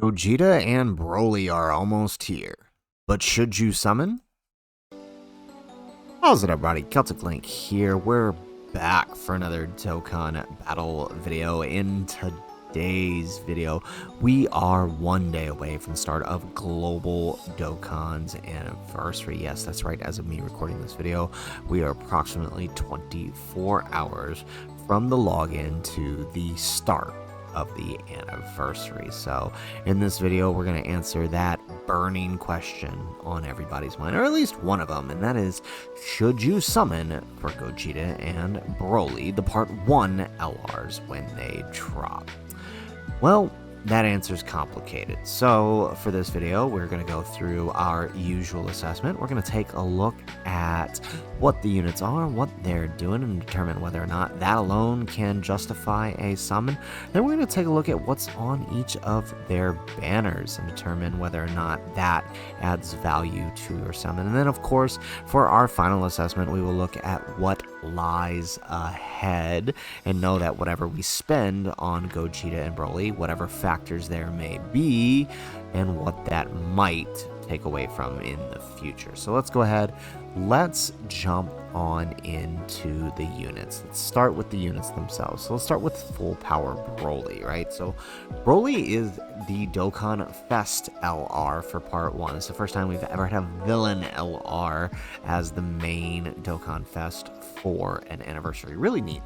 Gogeta and Broly are almost here, but should you summon? How's it everybody, Celtic Link here, we're back for another Dokkan battle video. In today's video, we are one day away from the start of Global Dokkan's Anniversary. Yes, that's right, as of me recording this video, we are approximately 24 hours from the login to the start of the anniversary. So in this video, we're going to answer that burning question on everybody's mind, or at least one of them, and that is, should you summon for Gogeta and Broly the Part 1 LRs when they drop? Well, that answer is complicated. So for this video, we're going to go through our usual assessment. We're going to take a look at what the units are, what they're doing, and determine whether or not that alone can justify a summon. Then we're going to take a look at what's on each of their banners and determine whether or not that adds value to your summon. And then, of course, for our final assessment, we will look at what lies ahead and know that whatever we spend on Gogeta and Broly, whatever factors there may be, and what that might take away from in the future. So let's go ahead, let's jump on into the units. Let's start with the units themselves. So let's start with full power Broly, right? So Broly is the Dokkan Fest LR for part 1. It's the first time we've ever had a villain LR as the main Dokkan Fest for an anniversary. Really neat.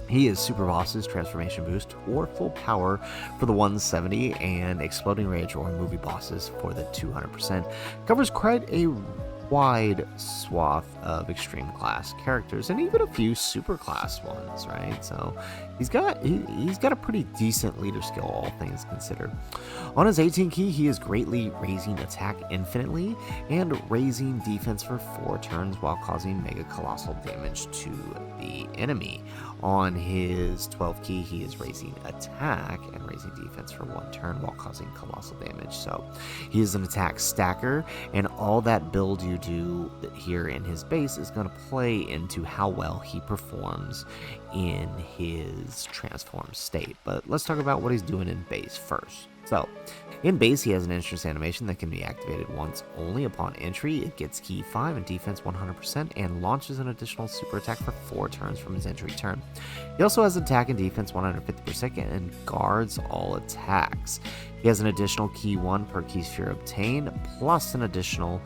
He is Super Boss's transformation boost or full power for the 170 and exploding rage or movie bosses for the 200%. Covers quite a wide swath of extreme class characters and even a few super class ones, right? So he's got a pretty decent leader skill, all things considered. On his 18 key, he is greatly raising attack infinitely and raising defense for 4 turns while causing mega colossal damage to the enemy. On his 12 key, he is raising attack and raising defense for 1 turn while causing colossal damage. So he is an attack stacker, and all that build you do here in his base is going to play into how well he performs in his transformed state. But let's talk about what he's doing in base first. So, in base, he has an entrance animation that can be activated once only upon entry. It gets key 5 and defense 100% and launches an additional super attack for 4 turns from his entry turn. He also has attack and defense 150% and guards all attacks. He has an additional key 1 per key sphere obtained, plus an additional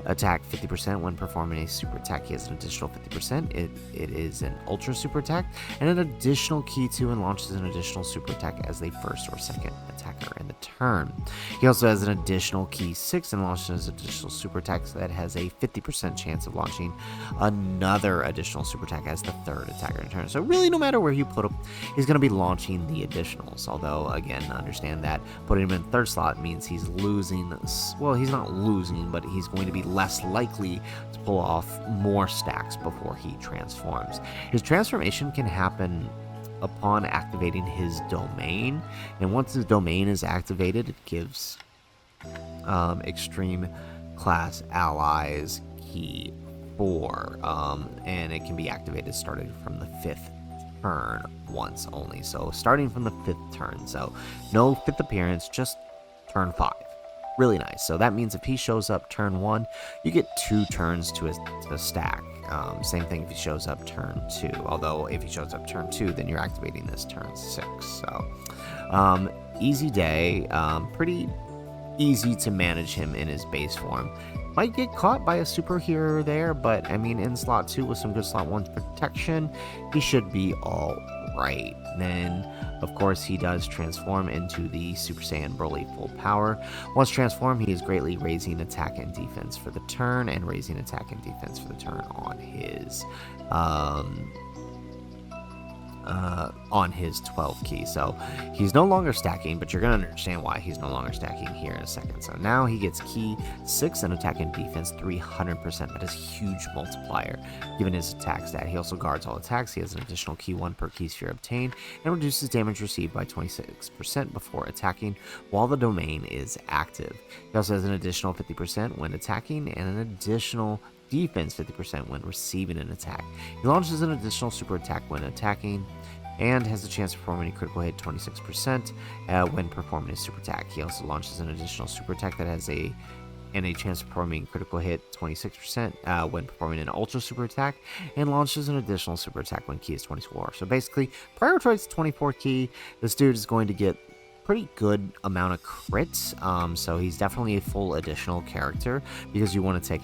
attack 50% when performing a super attack. He has an additional 50%. It is an ultra super attack, and an additional key 2 and launches an additional super attack as the first or second attacker in the turn. He also has an additional key 6 and launches an additional super attack that has a 50% chance of launching another additional super attack as the third attacker in turn. So really, no matter where you put him, he's going to be launching the additionals. Although, again, understand that putting him in third slot means he's losing. Well, he's not losing, but he's going to be less likely to pull off more stacks before he transforms. His transformation can happen upon activating his domain, and once his domain is activated, it gives extreme class allies key 4, and it can be activated starting from the 5th turn once only. So starting from the 5th turn, so no 5th appearance, just turn 5. Really nice. So that means if he shows up turn 1, you get 2 turns to a stack. Same thing if he shows up turn 2. Although if he shows up turn 2, then you're activating this turn 6. So easy day. Pretty easy to manage him in his base form. Might get caught by a super here or there, but I mean, in slot 2 with some good slot 1 protection, he should be all right. Then, of course, he does transform into the Super Saiyan Broly full power. Once transformed, he is greatly raising attack and defense for the turn and raising attack and defense for the turn on his 12 key. So he's no longer stacking, but you're going to understand why he's no longer stacking here in a second. So now he gets key 6 and attack and defense 300%. That is a huge multiplier given his attack stat. He also guards all attacks. He has an additional key 1 per key sphere obtained and reduces damage received by 26% before attacking while the domain is active. He also has an additional 50% when attacking and an additional defense 50% when receiving an attack. He launches an additional super attack when attacking. and has a chance of performing a critical hit 26% when performing a super attack. He also launches an additional super attack that has a chance of performing critical hit 26% when performing an ultra super attack, and launches an additional super attack when ki is 24. So basically, prioritize 24 ki. This dude is going to get pretty good amount of crits, so he's definitely a full additional character because you want to take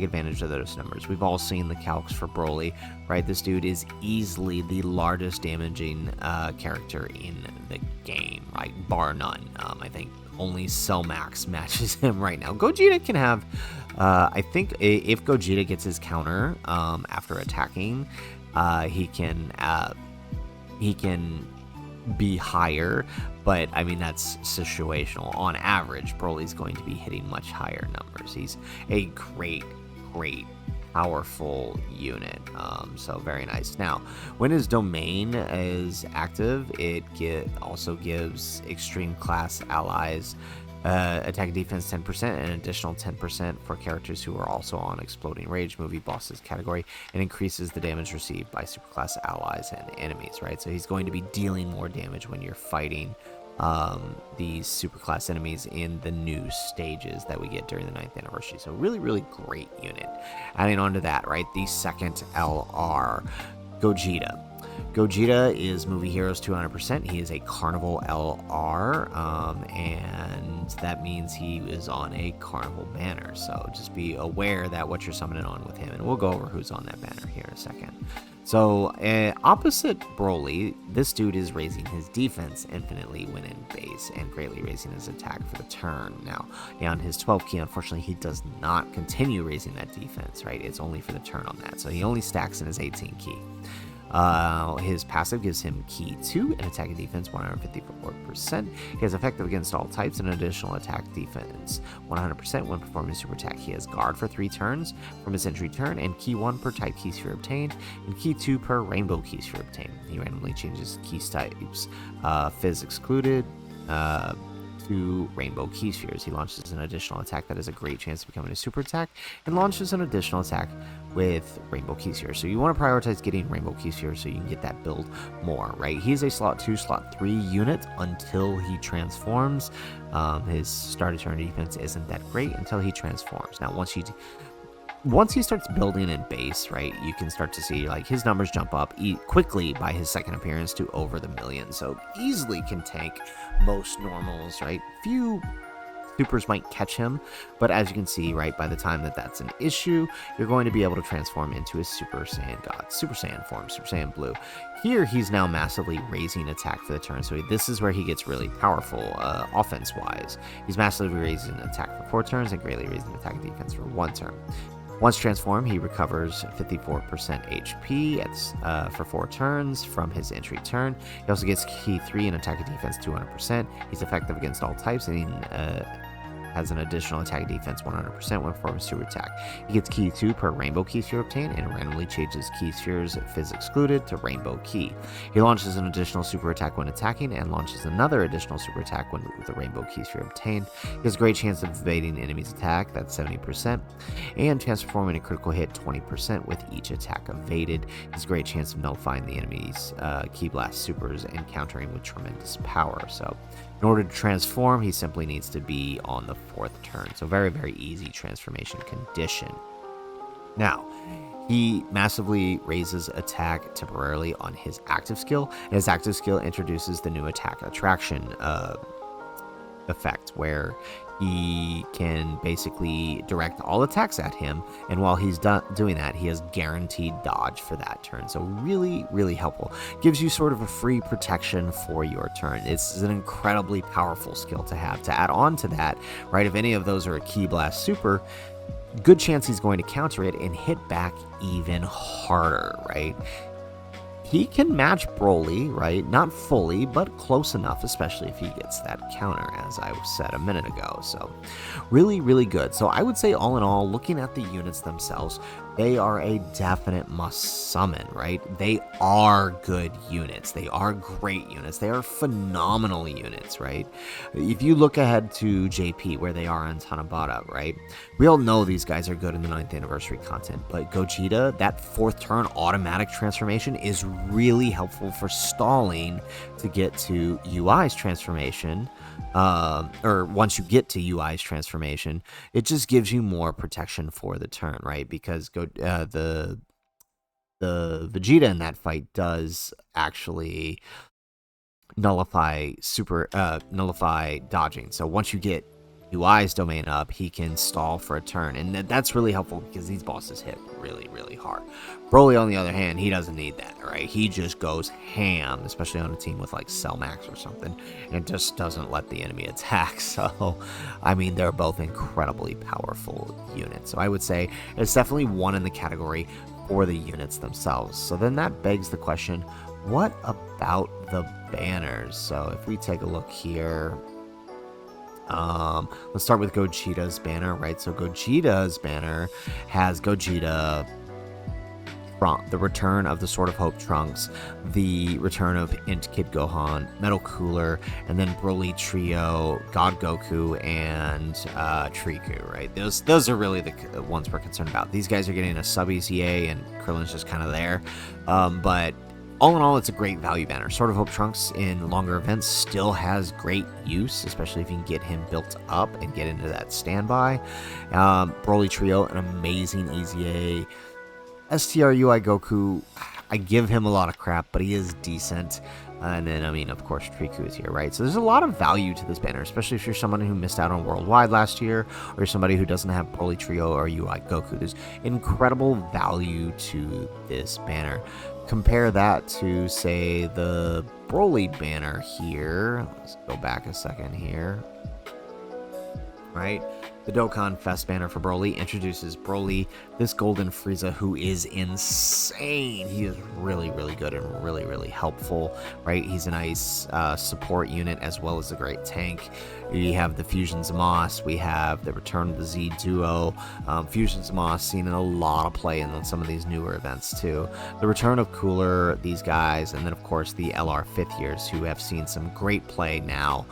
advantage of those numbers. We've all seen the calcs for Broly, right? This dude is easily the largest damaging character in the game, right? Bar none. I think only Cell Max matches him right now. Gogeta can have, I think if Gogeta gets his counter after attacking, he can be higher, but I mean that's situational. On average, Broly's going to be hitting much higher numbers. He's a great powerful unit, so very nice. Now, when his domain is active, it also gives extreme class allies attack and defense 10% and an additional 10% for characters who are also on Exploding Rage movie bosses category, and increases the damage received by superclass allies and enemies, right? So he's going to be dealing more damage when you're fighting these superclass enemies in the new stages that we get during the 9th anniversary. So really great unit. Adding on to that, right, the second LR, Gogeta. Gogeta is Movie Heroes 200%. He is a Carnival LR, and that means he is on a Carnival banner. So just be aware that what you're summoning on with him, and we'll go over who's on that banner here in a second. So opposite Broly, this dude is raising his defense infinitely when in base and greatly raising his attack for the turn. Now, on his 12 ki, unfortunately, he does not continue raising that defense, right? It's only for the turn on that. So he only stacks in his 18 ki. His passive gives him ki 2 and attack and defense 154%. He has effective against all types and additional attack defense 100% when performing super attack. He has guard for 3 turns from his entry turn, and ki 1 per type ki sphere obtained, and ki 2 per rainbow ki sphere obtained. He randomly changes ki types, fizz excluded, to rainbow ki spheres. He launches an additional attack that has a great chance of becoming a super attack, and launches an additional attack with rainbow ki spheres. So you want to prioritize getting rainbow ki spheres so you can get that build more, right? He's a slot 2, slot 3 unit until he transforms. His start of turn defense isn't that great until he transforms. Now, once he starts building in base, right, you can start to see like his numbers jump up quickly by his second appearance to over the million. So easily can tank most normals, right? Few supers might catch him, but as you can see, right, by the time that that's an issue, you're going to be able to transform into his Super Saiyan God, Super Saiyan form, Super Saiyan Blue. Here, he's now massively raising attack for the turn, so this is where he gets really powerful offense-wise. He's massively raising attack for 4 turns and greatly raising attack and defense for 1 turn. Once transformed, he recovers 54% HP for 4 turns from his entry turn. He also gets ki 3 and attack and defense 200%. He's effective against all types, and has an additional attack and defense 100% when performing super attack. He gets ki 2 per rainbow ki sphere obtained, and randomly changes ki spheres fizz excluded to rainbow ki. He launches an additional super attack when attacking, and launches another additional super attack with the rainbow ki sphere obtained. He has a great chance of evading enemy's attack, that's 70%, and transforming a critical hit 20% with each attack evaded. He has a great chance of nullifying the enemy's ki blast supers and countering with tremendous power. So in order to transform, he simply needs to be on the 4th turn. So very easy transformation condition. Now, he massively raises attack temporarily on his active skill, and his active skill introduces the new attack attraction effect, where he can basically direct all attacks at him, and while he's doing that, he has guaranteed dodge for that turn. So really helpful. Gives you sort of a free protection for your turn. It's an incredibly powerful skill to have. To add on to that, right, if any of those are a ki blast super, good chance he's going to counter it and hit back even harder, right? He can match Broly, right? Not fully, but close enough, especially if he gets that counter, as I said a minute ago. So really good. So I would say all in all, looking at the units themselves, they are a definite must summon, right? They are good units. They are great units. They are phenomenal units, right? If you look ahead to JP, where they are on Tanabata, right? We all know these guys are good in the 9th anniversary content, but Gogeta, that 4th turn automatic transformation is really helpful for stalling to get to UI's transformation. Or once you get to UI's transformation, it just gives you more protection for the turn, right? Because the Vegeta in that fight does actually nullify dodging. So once you get UI's domain up, he can stall for a turn, and that's really helpful because these bosses hit really, really hard. Broly, on the other hand, he doesn't need that, right? He just goes ham, especially on a team with like Cell Max or something, and just doesn't let the enemy attack. So, I mean, they're both incredibly powerful units. So I would say it's definitely one in the category for the units themselves. So then that begs the question, what about the banners? So if we take a look here, let's start with Gogeta's banner, right? So Gogeta's banner has Gogeta, the return of the Sword of Hope Trunks, the return of Int Kid Gohan, Metal Cooler, and then Broly Trio, God Goku, and Triku, right? Those are really the ones we're concerned about. These guys are getting a sub EZA, and Krillin's just kind of there, but all in all, it's a great value banner. Sword of Hope Trunks in longer events still has great use, especially if you can get him built up and get into that standby. Broly Trio, an amazing EZA. STR UI Goku, I give him a lot of crap, but he is decent. And then, I mean, of course, Triku is here, right? So there's a lot of value to this banner, especially if you're someone who missed out on Worldwide last year, or somebody who doesn't have Broly Trio or UI Goku. There's incredible value to this banner. Compare that to, say, the Broly banner here. Let's go back a second here. Right? The Dokkan Fest banner for Broly introduces Broly, this Golden Frieza, who is insane. He is really, really good and really, really helpful, right? He's a nice support unit as well as a great tank. We have the Fusion Zamos. We have the return of the Z Duo. Fusion Zamos seen in a lot of play in some of these newer events too. The return of Cooler, these guys, and then of course the LR 5th years who have seen some great play now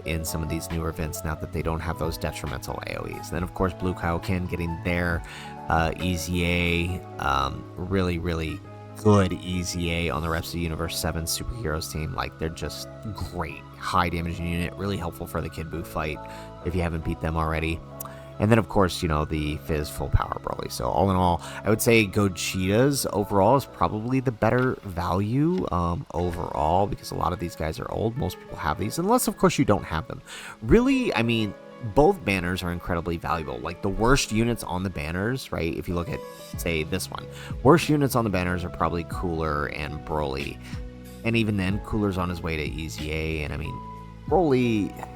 in some of these newer events now that they don't have those detrimental AoEs. Then of course Blue Kaioken getting their EZA, really, really good EZA on the Rhapsody Universe 7 superheroes team. Like, they're just great. High damage unit, really helpful for the Kid Buu fight if you haven't beat them already. And then, of course, you know, the Fizz Full Power Broly. So, all in all, I would say Gogeta's overall is probably the better value overall, because a lot of these guys are old. Most people have these, unless, of course, you don't have them. Really, I mean, both banners are incredibly valuable. Like, the worst units on the banners, right, if you look at, say, this one, worst units on the banners are probably Cooler and Broly. And even then, Cooler's on his way to EZA, and I mean, Broly,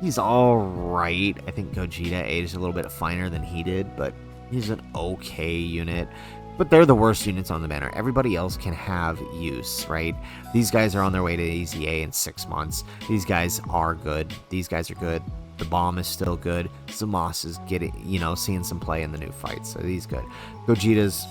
he's alright. I think Gogeta aged a little bit finer than he did, but he's an okay unit. But they're the worst units on the banner. Everybody else can have use, right? These guys are on their way to EZA in 6 months. These guys are good. These guys are good. The Bomb is still good. Zamos is getting, you know, seeing some play in the new fights, so he's good. Gogeta's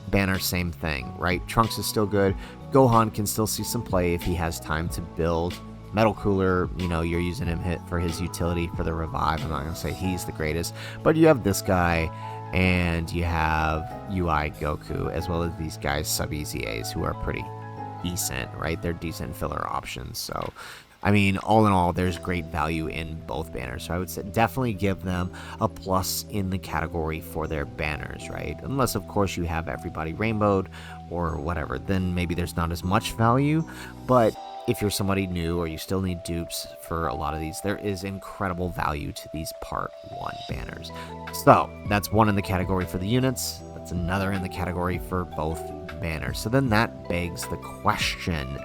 banner, same thing, right? Trunks is still good. Gohan can still see some play if he has time to build. Metal Cooler, you know, you're using him for his utility for the revive. I'm not going to say he's the greatest, but you have this guy, and you have UI Goku, as well as these guys, sub-EZAs, who are pretty decent, right? They're decent filler options. So, I mean, all in all, there's great value in both banners. So I would say definitely give them a plus in the category for their banners, right? Unless, of course, you have everybody rainbowed or whatever, then maybe there's not as much value. But if you're somebody new or you still need dupes for a lot of these, there is incredible value to these Part 1 banners. So that's one in the category for the units. That's another in the category for both banners. So then that begs the question,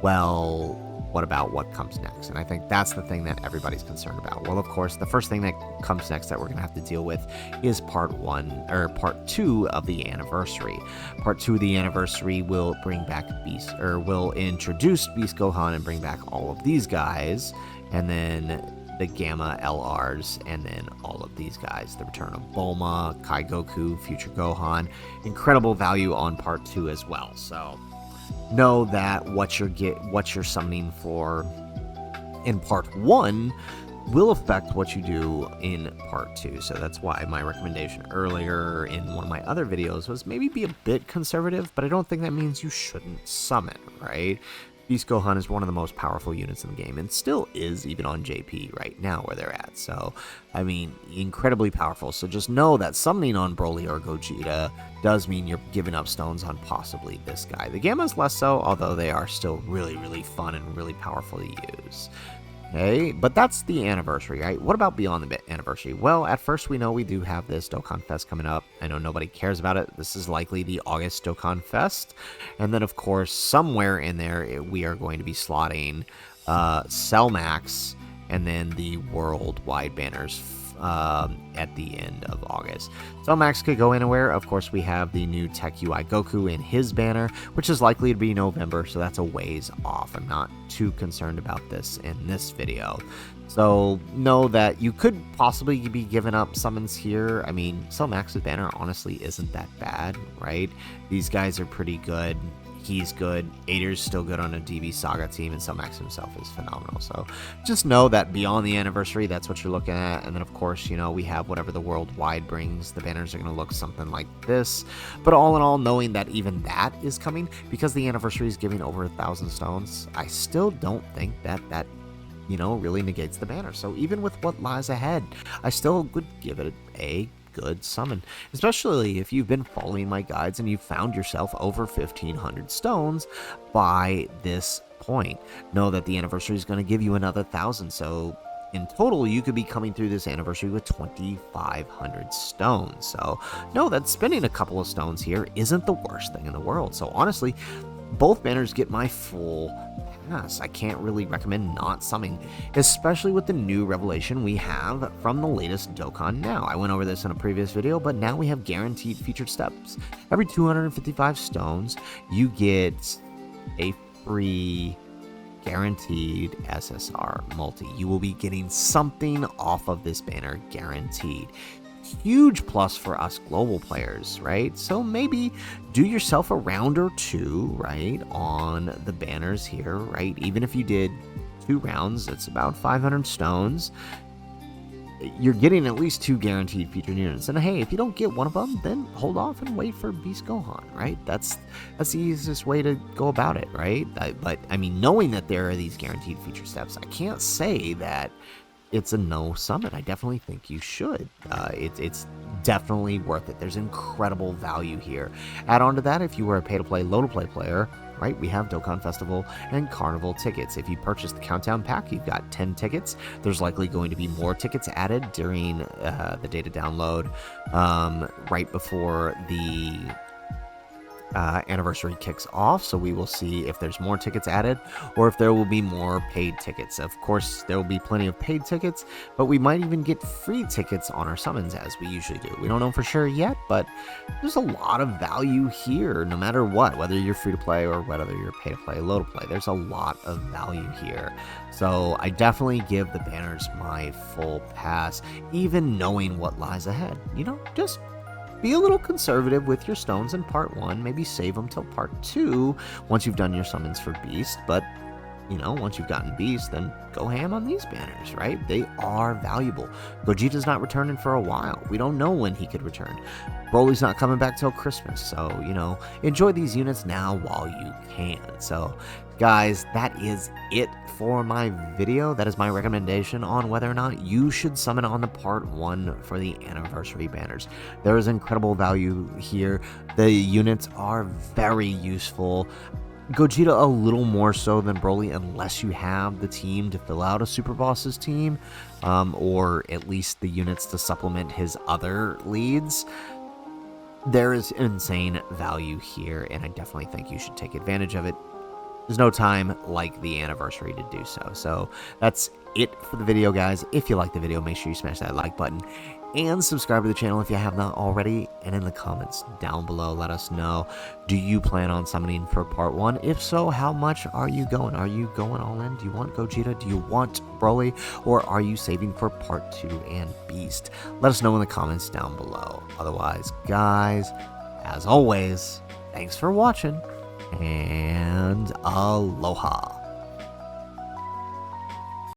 well, what about what comes next? And I think that's the thing that everybody's concerned about. Well, of course, the first thing that comes next that we're going to have to deal with is Part 2 of the Anniversary. Part 2 of the Anniversary will bring back will introduce Beast Gohan and bring back all of these guys. And then the Gamma LRs, and then all of these guys. The return of Bulma, Kai Goku, Future Gohan. Incredible value on part 2 as well. So know that what you're summoning for in part 1 will affect what you do in part 2. So that's why my recommendation earlier in one of my other videos was maybe be a bit conservative, but I don't think that means you shouldn't summon, right? Beast Gohan is one of the most powerful units in the game, and still is even on JP right now where they're at. So, I mean, incredibly powerful. So just know that summoning on Broly or Gogeta does mean you're giving up stones on possibly this guy. The Gamma's less so, although they are still really, really fun and really powerful to use. Okay, but that's the anniversary, right? What about beyond the anniversary? Well, at first we know we do have this Dokkan Fest coming up. I know nobody cares about it. This is likely the August Dokkan Fest. And then, of course, somewhere in there, we are going to be slotting Cell Max and then the worldwide banners at the end of August. So Max could go anywhere. Of course, we have the new Tech UI Goku in his banner, which is likely to be November, so that's a ways off. I'm not too concerned about this in this video. So know that you could possibly be giving up summons here. I mean, Cell Max's banner honestly isn't that bad, right? These guys are pretty good. He's good. Ader's still good on a DB Saga team, and Cell Max himself is phenomenal. So just know that beyond the anniversary, that's what you're looking at. And then, of course, you know, we have whatever the worldwide brings. The banners are going to look something like this. But all in all, knowing that even that is coming, because the anniversary is giving over 1,000 stones, I still don't think that you know, really negates the banner. So even with what lies ahead, I still would give it a good summon, especially if you've been following my guides and you found yourself over 1,500 stones by this point. Know that the anniversary is going to give you another 1,000, so in total you could be coming through this anniversary with 2,500 stones. So know that spending a couple of stones here isn't the worst thing in the world. So honestly, both banners get my full pass. I can't really recommend not summoning, especially with the new revelation we have from the latest Dokkan Now. I went over this in a previous video, but now we have guaranteed featured steps. Every 255 stones, you get a free guaranteed SSR multi. You will be getting something off of this banner guaranteed. Huge plus for us global players, right? So maybe do yourself a round or two, right, on the banners here, right? Even if you did 2 rounds, it's about 500 stones. You're getting at least 2 guaranteed featured units. And hey, if you don't get one of them, then hold off and wait for Beast Gohan, right? That's the easiest way to go about it, right? But I mean, knowing that there are these guaranteed feature steps, I can't say that it's a no summon. I definitely think you should. It's definitely worth it. There's incredible value here. Add on to that, if you were a pay-to-play, low-to-play player, right, we have Dokkan Festival and Carnival tickets. If you purchase the Countdown Pack, you've got 10 tickets. There's likely going to be more tickets added during the data download right before the anniversary kicks off, so we will see if there's more tickets added or if there will be more paid tickets. Of course, there will be plenty of paid tickets, but we might even get free tickets on our summons as we usually do. We don't know for sure yet, but there's a lot of value here no matter what, whether you're free to play or whether you're pay to play, low to play. There's a lot of value here. So I definitely give the banners my full pass, even knowing what lies ahead. You know, just be a little conservative with your stones in part 1. Maybe save them till part 2 once you've done your summons for Beast. But, you know, once you've gotten Beast, then go ham on these banners, right? They are valuable. Gogeta's not returning for a while. We don't know when he could return. Broly's not coming back till Christmas. So, you know, enjoy these units now while you can. So, guys, that is it for my video. That is my recommendation on whether or not you should summon on the part 1 for the anniversary banners. There is incredible value here. The units are very useful. Gogeta a little more so than Broly, unless you have the team to fill out a Super Boss's team, or at least the units to supplement his other leads. There is insane value here, and I definitely think you should take advantage of it. There's no time like the anniversary to do so. So that's it for the video, guys. If you like the video, make sure you smash that like button. and subscribe to the channel if you have not already. And in the comments down below, let us know, do you plan on summoning for part 1? If so, how much are you going? Are you going all in? Do you want Gogeta? Do you want Broly? Or are you saving for part 2 and Beast? Let us know in the comments down below. Otherwise, guys, as always, thanks for watching, and aloha.